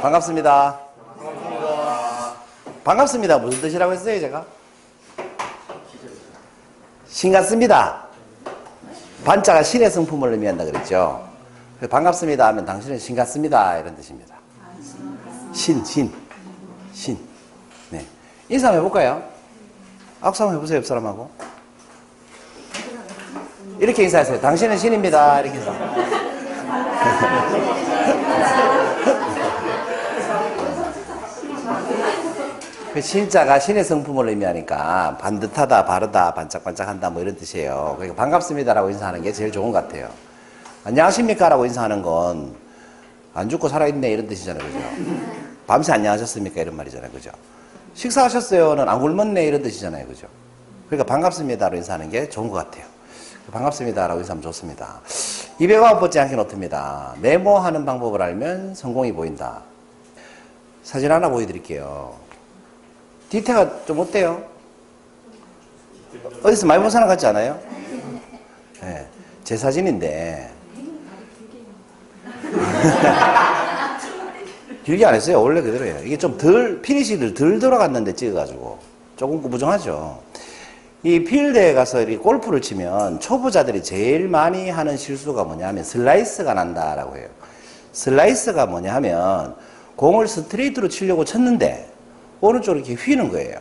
반갑습니다. 반갑습니다. 무슨 뜻이라고 했어요, 제가? 신 같습니다. 반자가 신의 성품을 의미한다 그랬죠. 반갑습니다 하면 당신은 신 같습니다. 이런 뜻입니다. 신. 네. 인사 한번 해볼까요? 악수 한번 해보세요, 옆 사람하고. 이렇게 인사하세요. 당신은 신입니다. 이렇게 인사. 신자가 신의 성품을 의미하니까 반듯하다, 바르다, 반짝반짝한다 뭐 이런 뜻이에요. 그러니까 반갑습니다라고 인사하는 게 제일 좋은 것 같아요. 안녕하십니까 라고 인사하는 건 안 죽고 살아있네 이런 뜻이잖아요. 그죠? 밤새 안녕하셨습니까 이런 말이잖아요. 그죠? 식사하셨어요는 안 굶었네 이런 뜻이잖아요. 그죠? 그러니까 반갑습니다로 인사하는 게 좋은 것 같아요. 반갑습니다라고 인사하면 좋습니다. 209번째 한키 노트입니다. 메모하는 방법을 알면 성공이 보인다. 사진 하나 보여드릴게요. 디테가 좀 어때요? 어디서 많이 본 사람 같지 않아요? 네, 제 사진인데 길게 안 했어요. 원래 그대로예요. 이게 좀 피니시를 덜 돌아갔는데 찍어가지고 조금 꾸부정하죠. 이 필드에 가서 이렇게 골프를 치면 초보자들이 제일 많이 하는 실수가 뭐냐면 슬라이스가 난다라고 해요. 슬라이스가 뭐냐 하면 공을 스트레이트로 치려고 쳤는데 오른쪽으로 이렇게 휘는 거예요.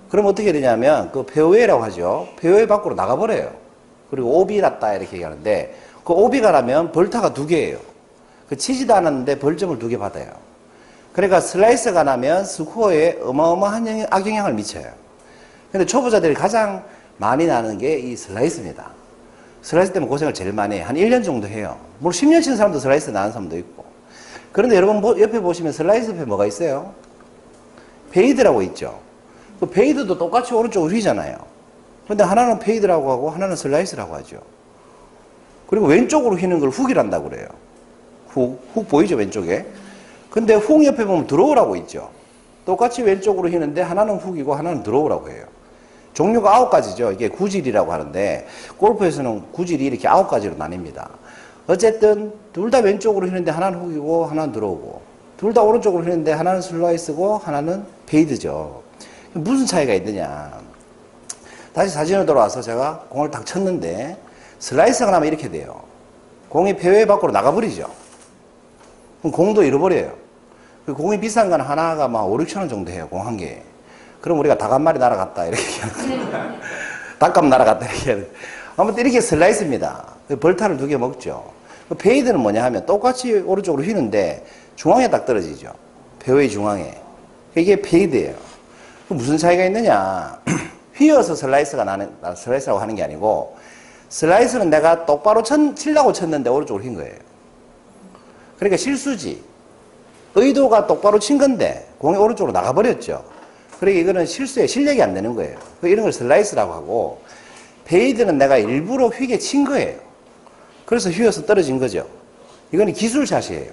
그럼 어떻게 되냐면 그 페어웨이라고 하죠. 페어웨이 밖으로 나가버려요. 그리고 오비 났다 이렇게 얘기하는데 그 오비가 나면 벌타가 2개예요. 그 치지도 않았는데 벌점을 2개 받아요. 그러니까 슬라이스가 나면 스코어에 어마어마한 악영향을 미쳐요. 근데 초보자들이 가장 많이 나는 게 이 슬라이스입니다. 슬라이스 때문에 고생을 제일 많이 해요. 한 1년 정도 해요. 물론 10년 치는 사람도 슬라이스 나는 사람도 있고. 그런데 여러분 옆에 보시면 슬라이스 옆에 뭐가 있어요? 페이드라고 있죠. 그 페이드도 똑같이 오른쪽으로 휘잖아요. 근데 하나는 페이드라고 하고 하나는 슬라이스라고 하죠. 그리고 왼쪽으로 휘는 걸 훅이란다고 그래요. 훅 보이죠, 왼쪽에? 근데 훅 옆에 보면 드로우라고 있죠. 똑같이 왼쪽으로 휘는데 하나는 훅이고 하나는 드로우라고 해요. 종류가 9가지죠. 이게 구질이라고 하는데 골프에서는 구질이 이렇게 9가지로 나뉩니다. 어쨌든 둘 다 왼쪽으로 휘는데 하나는 훅이고 하나는 드로우고 둘 다 오른쪽으로 휘는데 하나는 슬라이스고 하나는 페이드죠. 무슨 차이가 있느냐. 다시 사진으로 돌아와서 제가 공을 딱 쳤는데 슬라이스가 나면 이렇게 돼요. 공이 페어웨이 밖으로 나가버리죠. 그럼 공도 잃어버려요. 공이 비싼 건 하나가 막 5, 6천 원 정도 해요. 공 한 개에. 그럼 우리가 닭 한 마리 날아갔다 이렇게 얘기하는 거예요. 닭값 날아갔다 이렇게 하는 거예요. 아무튼 이렇게 슬라이스입니다. 벌타를 2개 먹죠. 페이드는 뭐냐 하면 똑같이 오른쪽으로 휘는데 중앙에 딱 떨어지죠. 페어웨이 중앙에. 이게 페이드예요. 무슨 차이가 있느냐. 휘어서 슬라이스라고 하는 게 아니고 슬라이스는 내가 똑바로 치려고 쳤는데 오른쪽으로 휜 거예요. 그러니까 실수지. 의도가 똑바로 친 건데 공이 오른쪽으로 나가버렸죠. 그러니까 이거는 실력이 안 되는 거예요. 이런 걸 슬라이스라고 하고 페이드는 내가 일부러 휘게 친 거예요. 그래서 휘어서 떨어진 거죠. 이거는 기술샷이에요.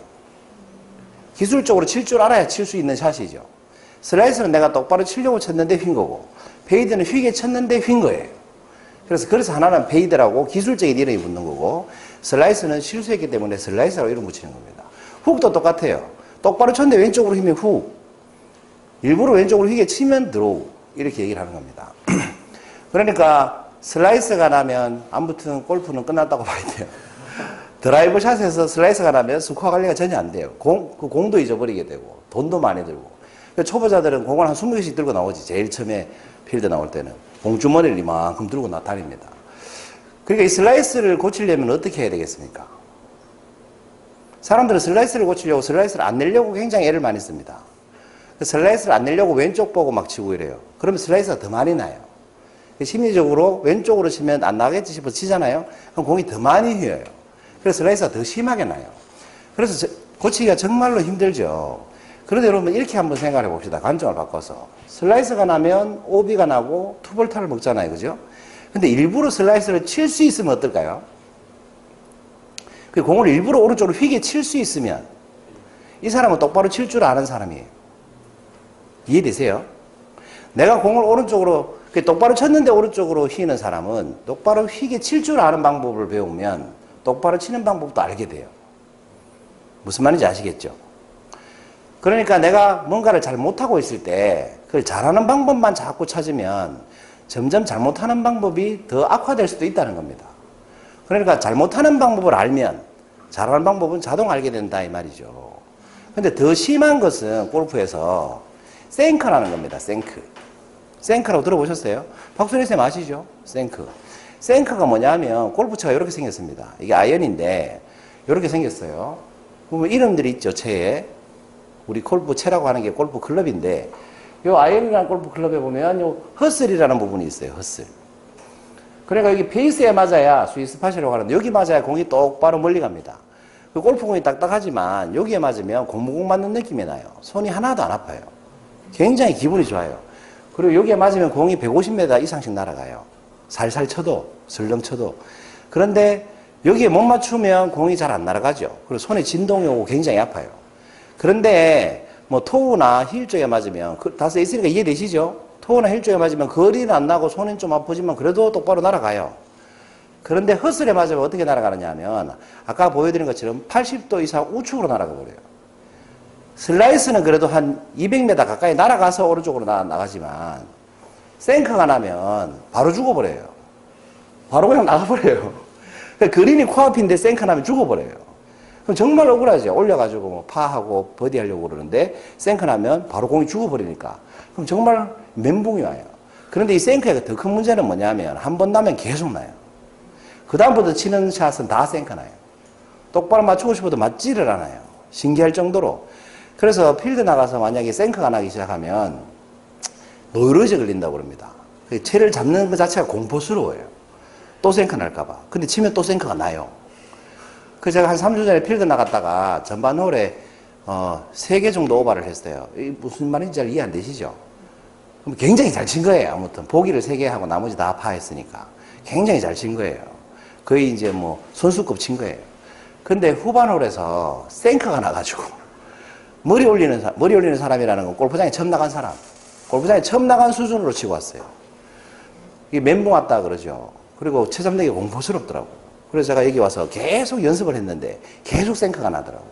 기술적으로 칠 줄 알아야 칠 수 있는 샷이죠. 슬라이스는 내가 똑바로 치려고 쳤는데 휜 거고 페이드는 휘게 쳤는데 휜 거예요. 그래서 하나는 페이드라고 기술적인 이름이 붙는 거고 슬라이스는 실수했기 때문에 슬라이스라고 이름 붙이는 겁니다. 훅도 똑같아요. 똑바로 쳤는데 왼쪽으로 휘면 훅, 일부러 왼쪽으로 휘게 치면 드로우 이렇게 얘기를 하는 겁니다. 그러니까 슬라이스가 나면 아무튼 골프는 끝났다고 봐야 돼요. 드라이버 샷에서 슬라이스가 나면 스코어 관리가 전혀 안 돼요. 공도 잊어버리게 되고 돈도 많이 들고. 초보자들은 공을 한 20개씩 들고 나오지. 제일 처음에 필드 나올 때는 공주머니를 이만큼 들고 다닙니다. 그러니까 이 슬라이스를 고치려면 어떻게 해야 되겠습니까? 사람들은 슬라이스를 고치려고 슬라이스를 안 내려고 굉장히 애를 많이 씁니다. 슬라이스를 안 내려고 왼쪽 보고 막 치고 이래요. 그러면 슬라이스가 더 많이 나요. 심리적으로 왼쪽으로 치면 안 나겠지 싶어서 치잖아요. 그럼 공이 더 많이 휘어요. 그래서 슬라이스가 더 심하게 나요. 그래서 고치기가 정말로 힘들죠. 그런데 여러분 이렇게 한번 생각해 봅시다. 관점을 바꿔서. 슬라이스가 나면 오비가 나고 투볼타를 먹잖아요. 그죠? 근데 일부러 슬라이스를 칠 수 있으면 어떨까요? 그 공을 일부러 오른쪽으로 휘게 칠 수 있으면 이 사람은 똑바로 칠 줄 아는 사람이에요. 이해되세요? 내가 공을 오른쪽으로 똑바로 쳤는데 오른쪽으로 휘는 사람은 똑바로 휘게 칠 줄 아는 방법을 배우면 똑바로 치는 방법도 알게 돼요. 무슨 말인지 아시겠죠? 그러니까 내가 뭔가를 잘 못하고 있을 때 그걸 잘하는 방법만 자꾸 찾으면 점점 잘못하는 방법이 더 악화될 수도 있다는 겁니다. 그러니까 잘못하는 방법을 알면 잘하는 방법은 자동 알게 된다 이 말이죠. 근데 더 심한 것은 골프에서 생크라는 겁니다. 생크라고 들어보셨어요? 박순희 쌤 아시죠? 생크가 뭐냐면 골프채가 이렇게 생겼습니다. 이게 아이언인데 이렇게 생겼어요. 보면 이름들이 있죠. 채에. 우리 골프채라고 하는 게 골프 클럽인데 요 아이언이라는 골프 클럽에 보면 요 허슬이라는 부분이 있어요. 허슬. 그러니까 여기 페이스에 맞아야 스위스팟이라고 하는데 여기 맞아야 공이 똑바로 멀리 갑니다. 그 골프공이 딱딱하지만 여기에 맞으면 고무공 맞는 느낌이 나요. 손이 하나도 안 아파요. 굉장히 기분이 좋아요. 그리고 여기에 맞으면 공이 150m 이상씩 날아가요. 살살 쳐도 설렁 쳐도. 그런데 여기에 못 맞추면 공이 잘 안 날아가죠. 그리고 손에 진동이 오고 굉장히 아파요. 그런데 뭐 토우나 힐 쪽에 맞으면 다 써 있으니까 이해되시죠? 토우나 힐 쪽에 맞으면 거리는 안 나고 손은 좀 아프지만 그래도 똑바로 날아가요. 그런데 허슬에 맞으면 어떻게 날아가느냐 하면 아까 보여드린 것처럼 80도 이상 우측으로 날아가 버려요. 슬라이스는 그래도 한 200m 가까이 날아가서 오른쪽으로 나가지만 생크가 나면 바로 죽어버려요. 바로 그냥 나가버려요. 그린이 코앞인데 생크 나면 죽어버려요. 그럼 정말 억울하죠. 올려가지고 뭐 파하고 버디 하려고 그러는데 생크 나면 바로 공이 죽어버리니까. 그럼 정말 멘붕이 와요. 그런데 이 생크의 더 큰 문제는 뭐냐면 한 번 나면 계속 나요. 그 다음부터 치는 샷은 다 생크 나요. 똑바로 맞추고 싶어도 맞지를 않아요. 신기할 정도로. 그래서 필드 나가서 만약에 생크가 나기 시작하면 노이로제 걸린다고 그럽니다. 채를 잡는 것 자체가 공포스러워요. 또 생크 날까봐. 근데 치면 또 생크가 나요. 그 제가 한 3주 전에 필드 나갔다가 전반 홀에 3개 정도 오버를 했어요. 무슨 말인지 잘 이해 안 되시죠? 그럼 굉장히 잘 친 거예요. 아무튼 보기를 3개 하고 나머지 다 파했으니까 굉장히 잘 친 거예요. 거의 이제 뭐 선수급 친 거예요. 근데 후반 홀에서 생크가 나가지고 머리 올리는 사람이라는 건 골프장에 처음 나간 사람. 골프장에 처음 나간 수준으로 치고 왔어요. 이게 멘붕 왔다 그러죠. 그리고 채 잡는 게 공포스럽더라고요. 그래서 제가 여기 와서 계속 연습을 했는데 계속 생크가 나더라고.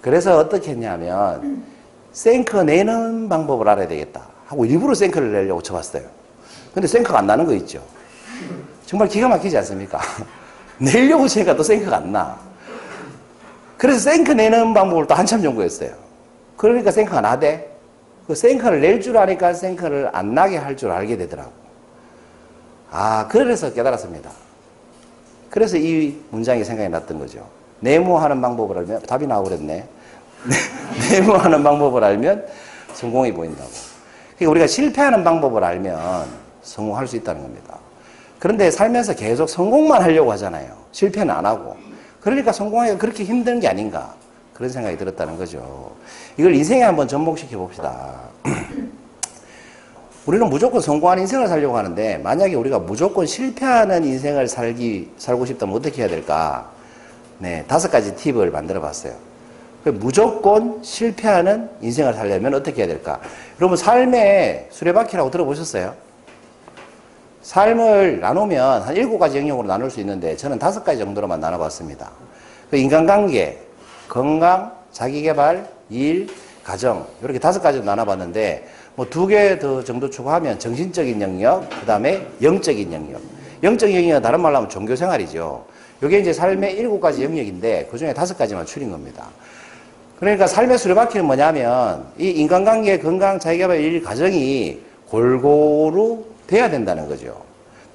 그래서 어떻게 했냐면 생크 내는 방법을 알아야 되겠다 하고 일부러 생크를 내려고 쳐봤어요. 근데 생크가 안 나는 거 있죠. 정말 기가 막히지 않습니까? 내려고 치니까 또 생크가 안 나. 그래서 생크 내는 방법을 또 한참 연구했어요. 그러니까 생크가 나대. 그 생크를 낼 줄 아니까 생크를 안 나게 할 줄 알게 되더라고. 아, 그래서 깨달았습니다. 그래서 이 문장이 생각이 났던 거죠. 네모하는 방법을 알면, 답이 나오겠네. 네모하는 방법을 알면 성공이 보인다고. 그러니까 우리가 실패하는 방법을 알면 성공할 수 있다는 겁니다. 그런데 살면서 계속 성공만 하려고 하잖아요. 실패는 안 하고. 그러니까 성공하기가 그렇게 힘든 게 아닌가. 그런 생각이 들었다는 거죠. 이걸 인생에 한번 접목시켜 봅시다. 우리는 무조건 성공하는 인생을 살려고 하는데 만약에 우리가 무조건 실패하는 인생을 살고 싶다면 어떻게 해야 될까? 네, 5가지 팁을 만들어 봤어요. 무조건 실패하는 인생을 살려면 어떻게 해야 될까? 여러분 삶의 수레바퀴라고 들어보셨어요? 삶을 나누면 한 7가지 영역으로 나눌 수 있는데 저는 5가지 정도로만 나눠봤습니다. 인간관계, 건강, 자기개발, 일, 가정 이렇게 5가지로 나눠봤는데 뭐 2개 더 정도 추가하면 정신적인 영역, 그 다음에 영적인 영역. 영적인 영역은 다른 말로 하면 종교생활이죠. 이게 이제 삶의 7가지 영역인데 그 중에 5가지만 추린 겁니다. 그러니까 삶의 수레바퀴는 뭐냐면 이 인간관계, 건강, 자기개발, 일, 가정이 골고루 돼야 된다는 거죠.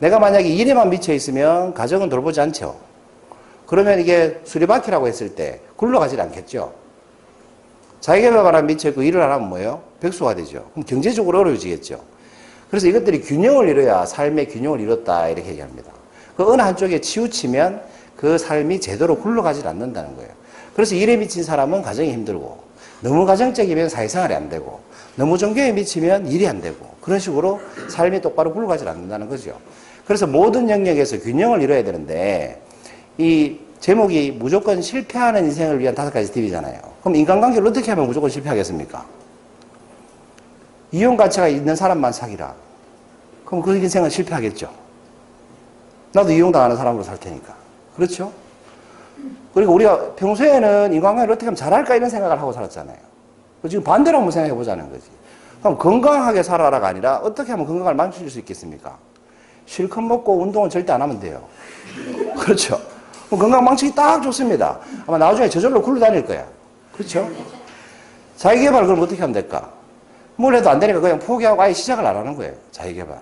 내가 만약에 일에만 미쳐 있으면 가정은 돌보지 않죠. 그러면 이게 수레바퀴라고 했을 때 굴러가질 않겠죠. 자기개발만 미쳐있고 일을 안 하면 뭐예요? 백수가 되죠. 그럼 경제적으로 어려워지겠죠. 그래서 이것들이 균형을 이뤄야 삶의 균형을 이뤘다 이렇게 얘기합니다. 그 어느 한쪽에 치우치면 그 삶이 제대로 굴러가질 않는다는 거예요. 그래서 일에 미친 사람은 가정이 힘들고 너무 가정적이면 사회생활이 안 되고 너무 종교에 미치면 일이 안 되고 그런 식으로 삶이 똑바로 굴러가질 않는다는 거죠. 그래서 모든 영역에서 균형을 이뤄야 되는데 이 제목이 무조건 실패하는 인생을 위한 5가지 팁이잖아요. 그럼 인간관계를 어떻게 하면 무조건 실패하겠습니까? 이용 가치가 있는 사람만 사귀라. 그럼 그 인생은 실패하겠죠. 나도 이용당하는 사람으로 살 테니까. 그렇죠? 그리고 우리가 평소에는 인간관계를 어떻게 하면 잘할까 이런 생각을 하고 살았잖아요. 지금 반대로 한번 생각해 보자는 거지. 그럼 건강하게 살아라가 아니라 어떻게 하면 건강을 망칠 수 있겠습니까? 실컷 먹고 운동은 절대 안 하면 돼요. 그렇죠? 건강 망치기 딱 좋습니다. 아마 나중에 저절로 굴러다닐 거야. 그렇죠? 자기개발을 그럼 어떻게 하면 될까? 뭘 해도 안 되니까 그냥 포기하고 아예 시작을 안 하는 거예요. 자기개발.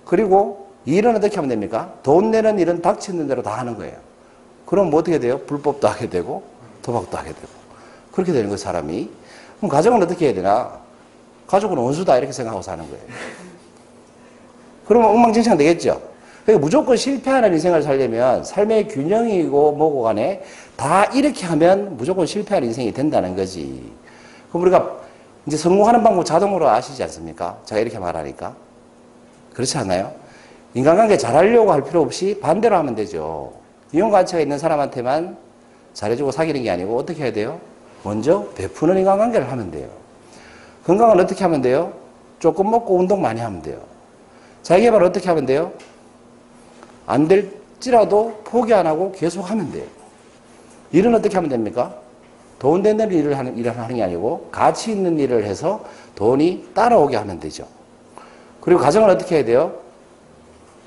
그리고 일은 어떻게 하면 됩니까? 돈 내는 일은 닥치는 대로 다 하는 거예요. 그럼 뭐 어떻게 돼요? 불법도 하게 되고 도박도 하게 되고 그렇게 되는 거예요, 사람이. 그럼 가정은 어떻게 해야 되나? 가족은 원수다 이렇게 생각하고 사는 거예요. 그러면 엉망진창 되겠죠? 그러니까 무조건 실패하는 인생을 살려면 삶의 균형이고 뭐고 간에 다 이렇게 하면 무조건 실패하는 인생이 된다는 거지. 그럼 우리가 이제 성공하는 방법 자동으로 아시지 않습니까? 제가 이렇게 말하니까. 그렇지 않나요? 인간관계 잘하려고 할 필요 없이 반대로 하면 되죠. 이용가치가 있는 사람한테만 잘해주고 사귀는 게 아니고 어떻게 해야 돼요? 먼저 베푸는 인간관계를 하면 돼요. 건강은 어떻게 하면 돼요? 조금 먹고 운동 많이 하면 돼요. 자기개발 어떻게 하면 돼요? 안 될지라도 포기 안 하고 계속 하면 돼요. 일은 어떻게 하면 됩니까? 돈 되는 일을 하는 게 아니고 가치 있는 일을 해서 돈이 따라오게 하면 되죠. 그리고 가정은 어떻게 해야 돼요?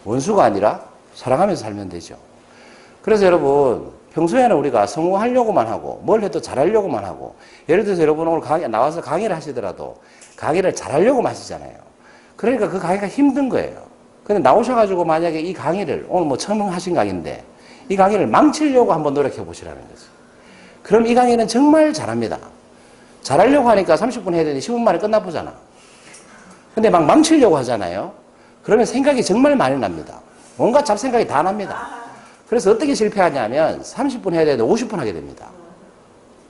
원수가 아니라 사랑하면서 살면 되죠. 그래서 여러분 평소에는 우리가 성공하려고만 하고 뭘 해도 잘하려고만 하고 예를 들어서 여러분 오늘 나와서 강의를 하시더라도 강의를 잘하려고만 하시잖아요. 그러니까 그 강의가 힘든 거예요. 근데 나오셔가지고 만약에 이 강의를 오늘 뭐 처음 하신 강의인데 이 강의를 망치려고 한번 노력해 보시라는 거죠. 그럼 이 강의는 정말 잘합니다. 잘하려고 하니까 30분 해야 되는데 15분 만에 끝나보잖아. 근데 막 망치려고 하잖아요. 그러면 생각이 정말 많이 납니다. 뭔가 잡생각이 다 납니다. 그래서 어떻게 실패하냐면 30분 해야 되는데 50분 하게 됩니다.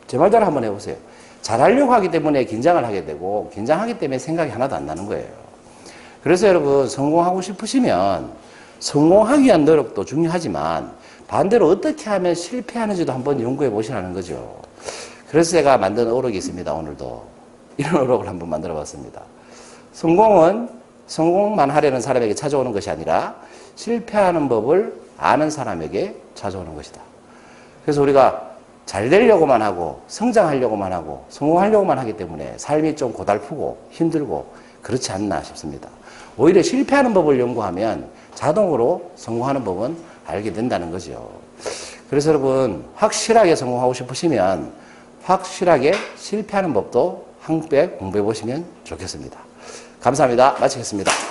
제 말대로 한번 해보세요. 잘하려고 하기 때문에 긴장을 하게 되고 긴장하기 때문에 생각이 하나도 안 나는 거예요. 그래서 여러분 성공하고 싶으시면 성공하기 위한 노력도 중요하지만 반대로 어떻게 하면 실패하는지도 한번 연구해 보시라는 거죠. 그래서 제가 만든 어록이 있습니다. 오늘도 이런 어록을 한번 만들어 봤습니다. 성공은 성공만 하려는 사람에게 찾아오는 것이 아니라 실패하는 법을 아는 사람에게 찾아오는 것이다. 그래서 우리가 잘 되려고만 하고 성장하려고만 하고 성공하려고만 하기 때문에 삶이 좀 고달프고 힘들고 그렇지 않나 싶습니다. 오히려 실패하는 법을 연구하면 자동으로 성공하는 법은 알게 된다는 거죠. 그래서 여러분 확실하게 성공하고 싶으시면 확실하게 실패하는 법도 한 배 공부해 보시면 좋겠습니다. 감사합니다. 마치겠습니다.